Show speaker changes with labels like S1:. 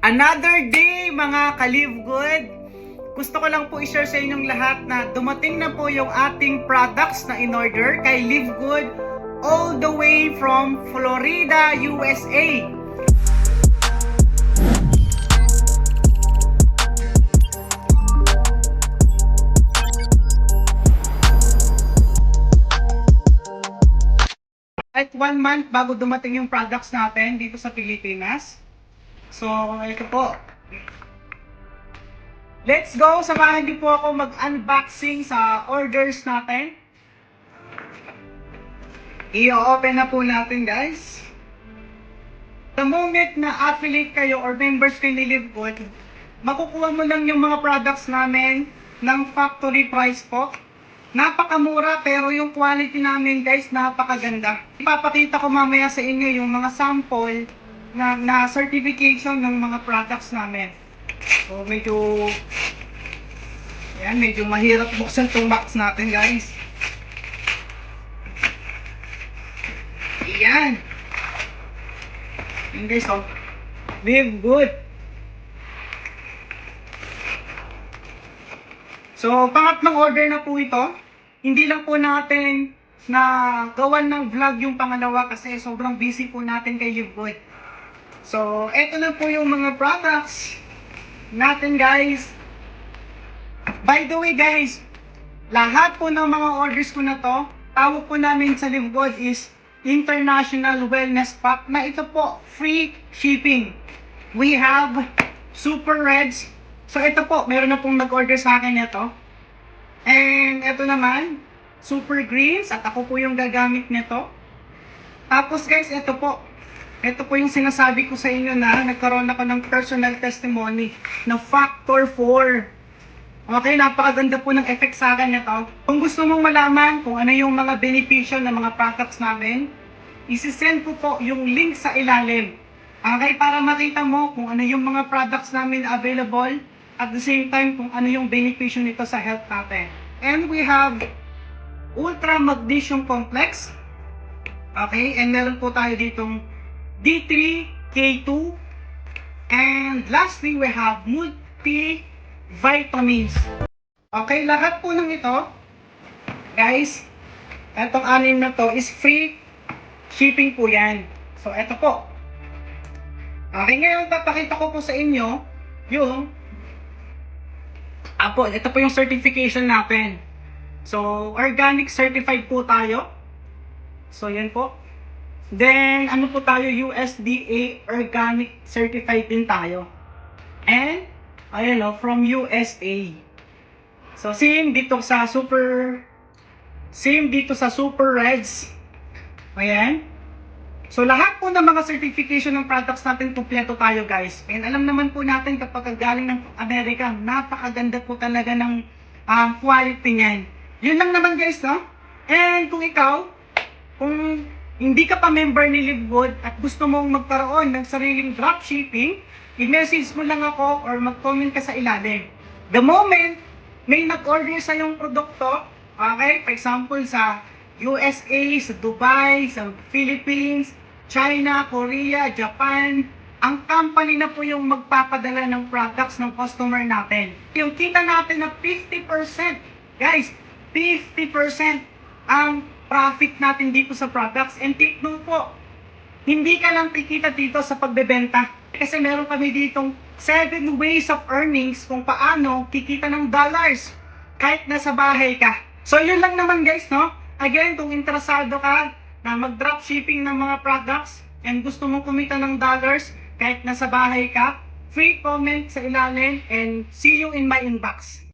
S1: Another day mga ka-Live Good. Gusto ko lang po i-share sa inyong lahat na dumating na po yung ating products na in-order kay Live Good all the way from Florida, USA. At 1 month bago dumating yung products natin dito sa Pilipinas. So, ito po. Let's go! Samahan niyo po ako mag-unboxing sa orders natin. I-open na po natin, guys. The moment na affiliate kayo or members kayo ni Live Good, makukuha mo lang yung mga products namin ng factory price po. Napakamura pero yung quality namin, guys, napakaganda. Ipapakita ko mamaya sa inyo yung mga sample na certification ng mga products namin. So medyo mahirap buksan itong box natin, guys. Yan guys, oh. Live Good. So pangatlong order na po ito. Hindi lang po natin na gawan ng vlog yung pangalawa kasi sobrang busy po natin kay Live Good. So, eto na po yung mga products natin, guys. By the way, guys, lahat po ng mga orders ko na to, tawag po namin sa Live Good is International Wellness Pack na ito po, free shipping. We have Super Reds. So, ito po, meron na pong nag-order sa akin ito. And ito naman, Super Greens, at ako po yung gagamit nito. Tapos, guys, ito po yung sinasabi ko sa inyo na nagkaroon ako ng personal testimony na Factor 4. Okay, napakaganda po ng effect sa akin ito. Kung gusto mong malaman kung ano yung mga benepisyo ng mga products namin, isi-send ko po yung link sa ilalim. Okay, para makita mo kung ano yung mga products namin available at the same time kung ano yung benepisyo nito sa health natin. And we have Ultra Magnesium Complex. Okay, and meron po tayo ditong D3, K2, and lastly, we have multivitamins. Okay, lahat po ng ito, guys, etong anim na to is free shipping po yan. So, eto po. Okay, ngayon papakita ko po sa inyo yung ito po yung certification natin. So, organic certified po tayo. So, yan po. Then, ano po tayo, USDA Organic Certified din tayo. And, ayan o, from USA. So, same dito sa Super Reds. Ayan. So, lahat po ng mga certification ng products natin, kumpleto tayo, guys. And alam naman po natin kapag galing ng Amerika, napakaganda po talaga ng quality niyan. Yun lang naman, guys, no? And kung hindi ka pa member ni Live Good at gusto mong magkaroon ng sariling dropshipping, i-message mo lang ako or mag-comment ka sa ilalim. The moment may nag-order sa yung produkto, okay, for example sa USA, sa Dubai, sa Philippines, China, Korea, Japan, ang company na po yung magpapadala ng products ng customer natin. Yung kita natin na 50%, guys, 50% ang profit natin dito sa products. And take note po, hindi ka lang kikita dito sa pagbebenta. Kasi meron kami ditong 7 ways of earnings kung paano kikita ng dollars kahit nasa bahay ka. So yun lang naman, guys, no? Again, kung interesado ka na mag-dropshipping ng mga products and gusto mong kumita ng dollars kahit nasa bahay ka, free comment sa ilalim and see you in my inbox.